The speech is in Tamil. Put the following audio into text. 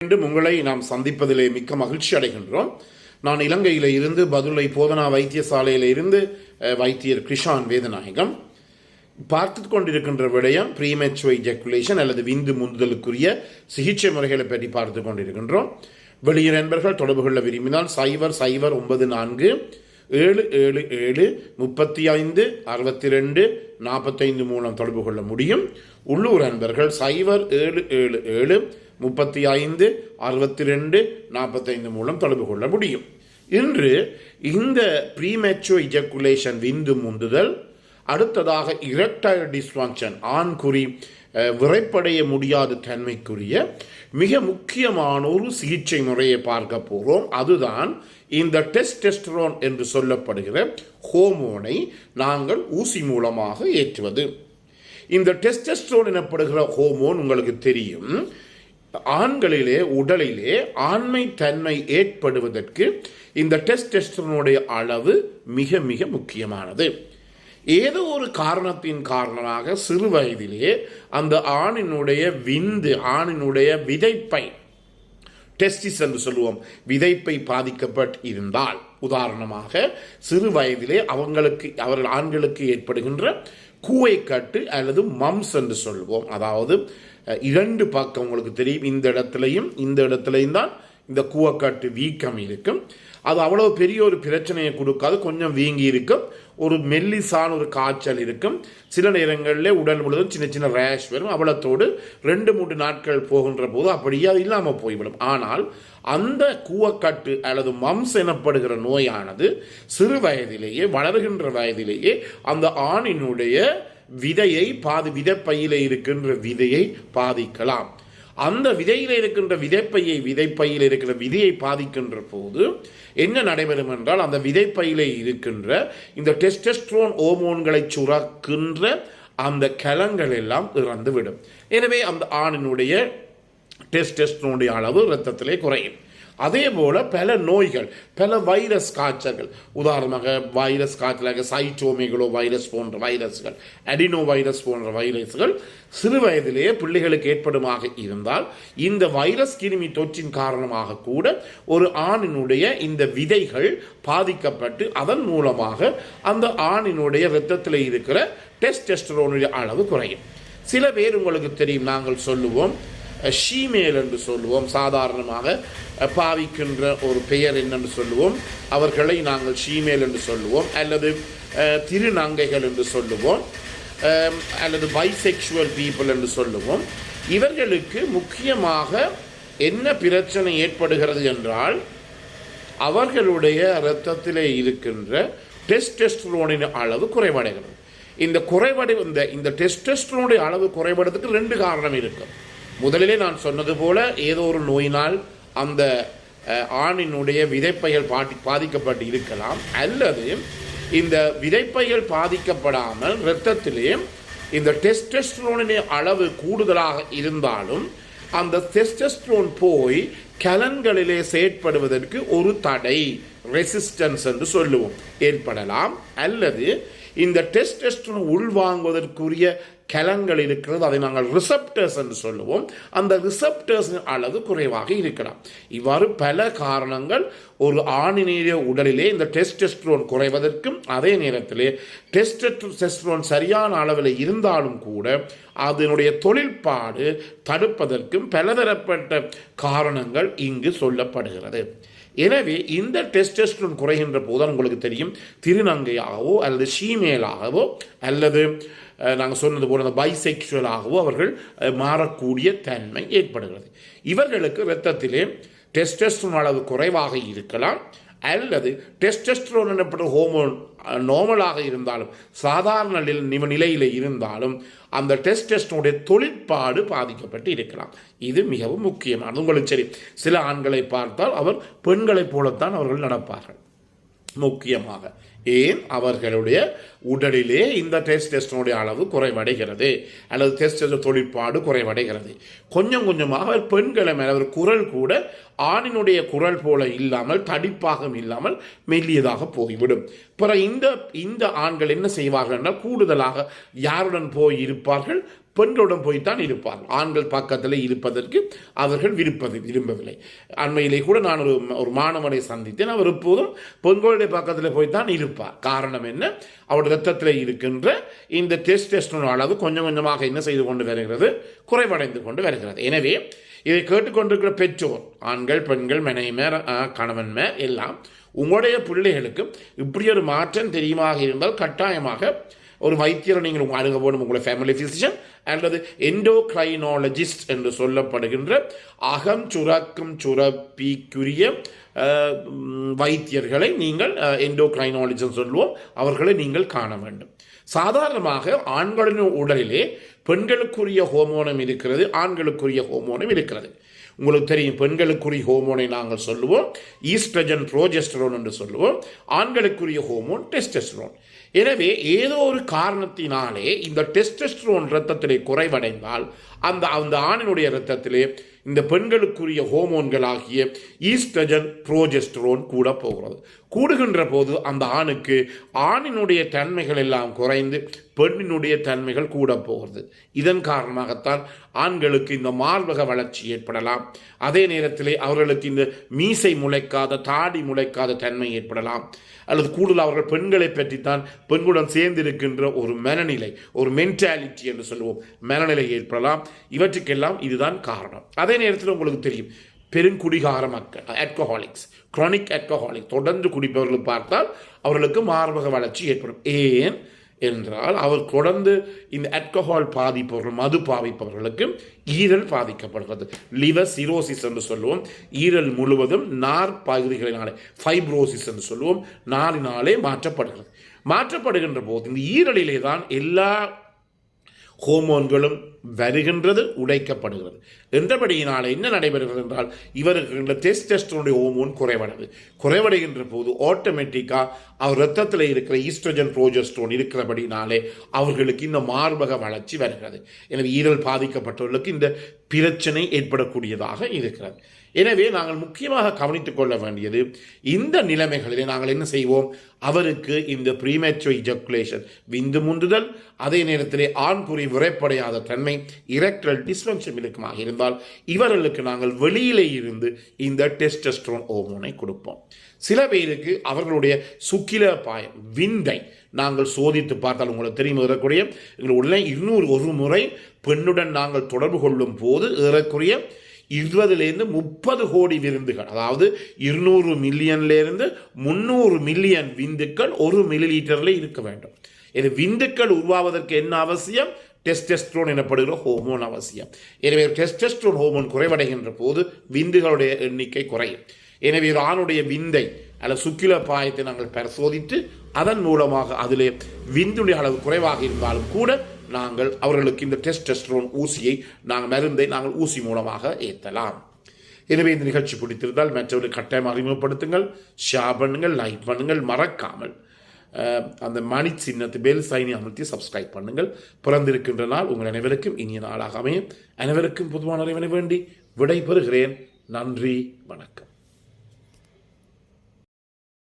மீண்டும் உங்களை நாம் சந்திப்பதிலே மிக்க மகிழ்ச்சி அடைகின்றோம். நான் இலங்கையில் இருந்து பதுளை போதனா வைத்தியசாலையில் இருந்து வைத்தியர் கிருஷான் வேதநாயகம். பார்த்து கொண்டிருக்கின்ற விடயம் ப்ரீமெச்சுவர் எஜாகுலேஷன் அல்லது விந்து முந்துதலுக்குரிய சிகிச்சை முறைகளை பற்றி பார்த்து கொண்டிருக்கின்றோம். வெளிய நண்பர்கள் தொடர்பு கொள்ள விரும்பினால் 0094 777 35 62 45 மூலம் தொடர்பு கொள்ள முடியும். உள்ளூர் நண்பர்கள் 0777 35 62 45 மூலம் தொடர்பு கொள்ள முடியும். இன்று இந்த ப்ரீமெச்சுவர் எஜாகுலேஷன் விந்து முந்துதல், அடுத்ததாக இரட்டைல் டிஸ்ஃபங்க்ஷன் ஆண்குறி விரைப்படைய முடியாத தன்மைக்குரிய மிக முக்கியமான ஒரு சிகிச்சை முறையை பார்க்க போகிறோம். அதுதான் இந்த டெஸ்டெஸ்டரோன் என்று சொல்லப்படுகிற ஹோமோனை நாங்கள் ஊசி மூலமாக ஏற்றுவது. இந்த டெஸ்டெஸ்டரோன் எனப்படுகிற ஹோமோன் உங்களுக்கு தெரியும், ஆண்களிலே உடலிலே ஆண்மை தன்மை ஏற்படுவதற்கு இந்த டெஸ்டெஸ்டரோனுடைய அளவு மிக மிக முக்கியமானது. ஏதோ ஒரு காரணத்தின் காரணமாக சிறு வயதிலே அந்த ஆணினுடைய விந்து, ஆணினுடைய விதைப்பை, டெஸ்டிஸ் என்று சொல்லுவோம், விதைப்பை பாதிக்கப்பட்டு இருந்தால், உதாரணமாக சிறு வயதிலே அவர்கள் ஆண்களுக்கு ஏற்படுகின்ற கூவைக்கட்டு அல்லது மம்ஸ் என்று சொல்லுவோம். அதாவது இரண்டு பக்கம் உங்களுக்கு தெரியும், இந்த இடத்துலையும் தான் இந்த கூவக்கட்டு வீக்கம் இருக்கும். அது அவ்வளவு பெரிய ஒரு பிரச்சனையை கொடுக்காது, கொஞ்சம் வீங்கி இருக்கும், ஒரு மெல்லிசான ஒரு காய்ச்சல் இருக்கும். சில நேரங்களில் உடல் முழுவதும் சின்ன சின்ன ரேஷ் வரும். அவ்வளத்தோடு 2-3 நாட்கள் போகின்ற போது அப்படியே அது இல்லாமல் போய்விடும். ஆனால் அந்த கூவக்கட்டு அல்லது மம்ஸ் எனப்படுகிற நோயானது சிறு வயதிலேயே, வளர்கின்ற வயதிலேயே அந்த ஆணினுடைய விதையை விதைப்பையிலே இருக்கின்ற விதையை பாதிக்கலாம். அந்த விதையில் இருக்கின்ற விதைப்பையில் இருக்கிற விதையை பாதிக்கின்ற போது என்ன நடைபெறும் என்றால், அந்த விதைப்பையிலே இருக்கின்ற இந்த டெஸ்டெஸ்டரோன் ஹோமோன்களை சுரக்கின்ற அந்த கலங்கள் எல்லாம் இறந்துவிடும். எனவே அந்த ஆணினுடைய டெஸ்டெஸ்டரோனுடைய அளவு இரத்தத்திலே குறையும். அதே போல பல நோய்கள், பல வைரஸ் காய்ச்சல்கள், உதாரணமாக வைரஸ் காய்ச்சலாக சைட்டோமெகலோ வைரஸ் போன்ற வைரஸ்கள், அடினோ வைரஸ் போன்ற வைரஸ்கள் சிறு வயதிலேயே பிள்ளைகளுக்கு ஏற்படுமாக இருந்தால், இந்த வைரஸ் கிருமி தொற்றின் காரணமாக கூட ஒரு ஆணினுடைய இந்த விதைகள் பாதிக்கப்பட்டு அதன் மூலமாக அந்த ஆணினுடைய இரத்தத்தில் இருக்கிற டெஸ்டெஸ்டரோனுடைய அளவு குறையும். சில பேர் உங்களுக்கு தெரியும், நாங்கள் சொல்லுவோம் ஷீமேல் என்று சொல்லுவோம். சாதாரணமாக பாவிக்கின்ற ஒரு பெயர் என்னென்று சொல்லுவோம், அவர்களை நாங்கள் ஷீமேல் என்று சொல்லுவோம், அல்லது திருநங்கைகள் என்று சொல்லுவோம், அல்லது பைசெக்சுவல் பீப்புள் என்று சொல்லுவோம். இவர்களுக்கு முக்கியமாக என்ன பிரச்சனை ஏற்படுகிறது என்றால், அவர்களுடைய இரத்தத்திலே இருக்கின்ற டெஸ்டெஸ்டரோனின் அளவு குறைவடைகிறது. இந்த டெஸ்டெஸ்டரோனுடைய அளவு குறைவடைறதுக்கு 2 காரணம் இருக்கும். முதலிலே நான் சொன்னது போல ஏதோ ஒரு நோயினால் அந்த ஆணினுடைய விதைப்பைகள் பாதிக்கப்பட்டு இருக்கலாம், அல்லது இந்த விதைப்பைகள் பாதிக்கப்படாமல் இரத்தத்திலே இந்த டெஸ்டெஸ்டரோனின் அளவு கூடுதலாக இருந்தாலும் அந்த டெஸ்டெஸ்டரோன் போய் கலன்களிலே செயற்படுவதற்கு ஒரு தடை, ரெசிஸ்டன்ஸ் என்று சொல்லுவோம், ஏற்படலாம். அல்லது இந்த டெஸ்டெஸ்டரோன் உள்வாங்குவதற்குரிய கலங்கள் இருக்கிறது, அதை நாங்கள் ரிசப்டர்ஸ் என்று சொல்லுவோம், அந்த ரிசப்டர்ஸின் அளவு குறைவாக இருக்கலாம். இவ்வாறு பல காரணங்கள் ஒரு ஆணினுடைய உடலிலே இந்த டெஸ்டெஸ்டரோன் குறைவதற்கும், அதே நேரத்திலே டெஸ்டெஸ்டரோன் சரியான அளவில் இருந்தாலும் கூட அதனுடைய தொழில்பாடு தடுப்பதற்கும் பலதரப்பட்ட காரணங்கள் இங்கு சொல்லப்படுகிறது. எனவே இந்த டெஸ்டெஸ்டரோன் குறைகின்ற போது உங்களுக்கு தெரியும், திருநங்கையாகவோ அல்லது ஷீமேலாகவோ அல்லது நாங்கள் சொன்னது போல அந்த பைசெக்சுவலாகவோ அவர்கள் மாறக்கூடிய தன்மை ஏற்படுகிறது. இவர்களுக்கு இரத்தத்திலே டெஸ்டெஸ்டரோன் அளவு குறைவாக இருக்கலாம், அல்லது டெஸ்டெஸ்டரோன் எனப்பட்ட ஹோமோன் நார்மலாக இருந்தாலும், சாதாரண நிலையில் இருந்தாலும் அந்த டெஸ்டெஸ்டரோனுடைய தொழிற்பாடு பாதிக்கப்பட்டு இருக்கலாம். இது மிகவும் முக்கியமானது. உங்களுக்கு சரி, சில ஆண்களை பார்த்தால் அவர் பெண்களைப் போலத்தான் அவர்கள் நடப்பார்கள். முக்கியமாக ஏன் அவர்களுடைய உடலிலே இந்த டெஸ்டெஸ்டரோனுடைய அளவு குறைவடைகிறது, அல்லது டெஸ்டெஸ்டரோன் தொழிற்பாடு குறைவடைகிறது. கொஞ்சம் கொஞ்சமாக பெண்களை மேலே ஒரு குரல் கூட ஆணினுடைய குரல் போல இல்லாமல், தடிப்பாக இல்லாமல் மெல்லியதாக போய்விடும். பிற இந்த ஆண்கள் என்ன செய்வார்கள் என்றால், கூடுதலாக யாருடன் போய் இருப்பார்கள், பெண்களுடன் போய்த்தான் இருப்பார்கள். ஆண்கள் பக்கத்தில் இருப்பதற்கு அவர்கள் விரும்பவில்லை. அண்மையிலே கூட நான் ஒரு மாணவனை சந்தித்தேன். அவர் எப்போதும் பெண்களுடைய பக்கத்தில் போய்த்தான் இருப்பார். காரணம் என்ன? அவருடைய ரத்தத்தில் இருக்கின்ற இந்த டெஸ்டோஸ்டெரோன் அளவு கொஞ்சம் கொஞ்சமாக என்ன செய்து கொண்டு வருகிறது? குறைவடைந்து கொண்டு வருகிறது. எனவே இதை கேட்டுக்கொண்டிருக்கிற பெற்றோர், ஆண்கள், பெண்கள், மனைவிமார், கணவன்மார் எல்லாம் உங்களுடைய பிள்ளைகளுக்கு இப்படி ஒரு மாற்றம் தெரியுமாக இருந்தால் கட்டாயமாக ஒரு வைத்தியரை நீங்கள் அணுக வேண்டும். உங்களை ஃபேமிலி ஃபிசிஷியன் அல்லது எண்டோக்ரைனாலஜிஸ்ட் என்று சொல்லப்படுகின்ற அகம் சுரக்கும் சுரப்பிக்குரிய வைத்தியர்களை நீங்கள் எண்டோக்ரைனாலஜிஸ்ட் சொல்லுவோம், அவர்களை நீங்கள் காண வேண்டும். சாதாரணமாக ஆண்களின் உடலிலே பெண்களுக்குரிய ஹோமோனும் இருக்கிறது, ஆண்களுக்குரிய ஹோமோனும் இருக்கிறது. உங்களுக்கு தெரியும், பெண்களுக்குரிய ஹோமோனை நாங்கள் சொல்லுவோம் ஈஸ்ட்ரஜன், ப்ரோஜெஸ்டரோன் என்று சொல்லுவோம். ஆண்களுக்குரிய ஹோமோன் டெஸ்டோஸ்டெரோன். எனவே ஏதோ ஒரு காரணத்தினாலே இந்த டெஸ்டோஸ்டெரோன் இரத்தத்திலே குறைவடைந்தால் அந்த ஆணினுடைய இரத்தத்திலே இந்த பெண்களுக்குரிய ஹோமோன்களாகிய ஈஸ்ட்ரஜன், ப்ரோஜெஸ்டரோன் கூட போகிறது. கூடுகின்ற போது அந்த ஆணுக்கு ஆணினுடைய தன்மைகள் எல்லாம் குறைந்து பெண்ணினுடைய தன்மைகள் கூட போகிறது. இதன் காரணமாகத்தான் ஆண்களுக்கு இந்த மார்பக வளர்ச்சி ஏற்படலாம். அதே நேரத்திலே அவர்களுக்கு இந்த மீசை முளைக்காத, தாடி முளைக்காத தன்மை ஏற்படலாம். அல்லது கூடுதல் அவர்கள் பெண்களை பற்றித்தான் பெண்களுடன் சேர்ந்திருக்கின்ற ஒரு மனநிலை, ஒரு மென்டாலிட்டி என்று சொல்லுவோம், மனநிலை ஏற்படலாம். இவற்றுக்கெல்லாம் இதுதான் காரணம். அதே நேரத்தில் உங்களுக்கு தெரியும், பெருங்குடிகார மக்கள், ஆல்கஹாலிக்ஸ், குரானிக் ஆல்கஹாலிக், தொடர்ந்து குடிப்பவர்கள் பார்த்தால் அவர்களுக்கு மார்பக வளர்ச்சி ஏற்படும். ஏன் என்றால் அவர் தொடர்ந்து இந்த ஆல்கஹால் பாதிப்பவர்கள், மது பாதிப்பவர்களுக்கு ஈரல் பாதிக்கப்படுகிறது. லிவர் சிரோசிஸ் என்று சொல்லுவோம். ஈரல் முழுவதும் நார் பகுதிகளினாலே, ஃபைப்ரோசிஸ் என்று சொல்லுவோம், நாரினாலே மாற்றப்படுகின்ற போது இந்த ஈரலிலே தான் எல்லா ஹோமோன்களும் வருகின்றது, உடைக்கப்படுகிறது. என்றபடியினால் என்ன நடைபெறுகிறது என்றால் இவருக்கு டெஸ்டோஸ்டெரோனுடைய ஹோமோன் குறைவடைகின்ற போது ஆட்டோமேட்டிக்காக அவர் ரத்தத்தில் இருக்கிற ஈஸ்ட்ரஜன், ப்ரோஜெஸ்டரோன் இருக்கிறபடினாலே அவர்களுக்கு இந்த மார்பக வளர்ச்சி வருகிறது. எனவே ஈரல் பாதிக்கப்பட்டவர்களுக்கு இந்த பிரச்சனை ஏற்படக்கூடியதாக இருக்கிறது. எனவே நாங்கள் முக்கியமாக கவனித்துக் கொள்ள வேண்டியது, இந்த நிலைமைகளிலே நாங்கள் என்ன செய்வோம்? அவருக்கு இந்த ப்ரீமேச்சுவர் இஜாக்குலேஷன், விந்து முந்துதல், அதே நேரத்திலே ஆண்குறி விரைப்படையாத தன்மை, இரெக்டல் டிஸ்ஃபங்க்ஷன் இருக்குமாக இருந்தால் இவர்களுக்கு நாங்கள் வெளியிலே இருந்து இந்த டெஸ்டோஸ்டெரோன் ஹோமோனை கொடுப்போம். சில பேருக்கு அவர்களுடைய சுக்கில பாயம், விந்தை நாங்கள் சோதித்து பார்த்தால் உங்களுக்கு தெரியும், ஏறக்குறைய எங்களுடைய 201 முறை பெண்ணுடன் நாங்கள் தொடர்பு கொள்ளும் போது ஏறக்குறைய 20-30 கோடி விருந்துகள், அதாவது 200 மில்லியன்லேருந்து 300 மில்லியன் விந்துக்கள் 1 மில்லிலீட்டரில் இருக்க வேண்டும். இது விந்துக்கள் உருவாவதற்கு என்ன அவசியம்? டெஸ்டோஸ்டெரோன் எனப்படுகிற ஹோமோன் அவசியம். எனவே டெஸ்டோஸ்டெரோன் ஹோமோன் குறைவடைகின்ற போது விந்துகளுடைய எண்ணிக்கை குறையும். எனவே ஒரு ஆணுடைய விந்தை அல்லது சுக்கில பாயத்தை நாங்கள் பரிசோதித்து அதன் மூலமாக அதிலே விந்துடைய அளவு குறைவாக இருந்தாலும் கூட நாங்கள் அவர்களுக்கு இந்த டெஸ்டோஸ்டெரோன் ஊசியை மருந்தை நாங்கள் ஊசி மூலமாக ஏற்றலாம். எனவே இந்த நிகழ்ச்சி பிடித்திருந்தால் மற்றவர்கள் கட்டாயம் அறிமுகப்படுத்துங்கள், ஷேர் பண்ணுங்கள், லைக் பண்ணுங்கள், மறக்காமல் அந்த மணி சின்னத்து பெல் சைனை அமர்த்தி சப்ஸ்கிரைப் பண்ணுங்கள். பிறந்திருக்கின்ற நாள் உங்கள் அனைவருக்கும் இனிய நாளாக அமையும். அனைவருக்கும் பொதுவான இறைவனை வேண்டி விடை பெறுகிறேன். நன்றி, வணக்கம்.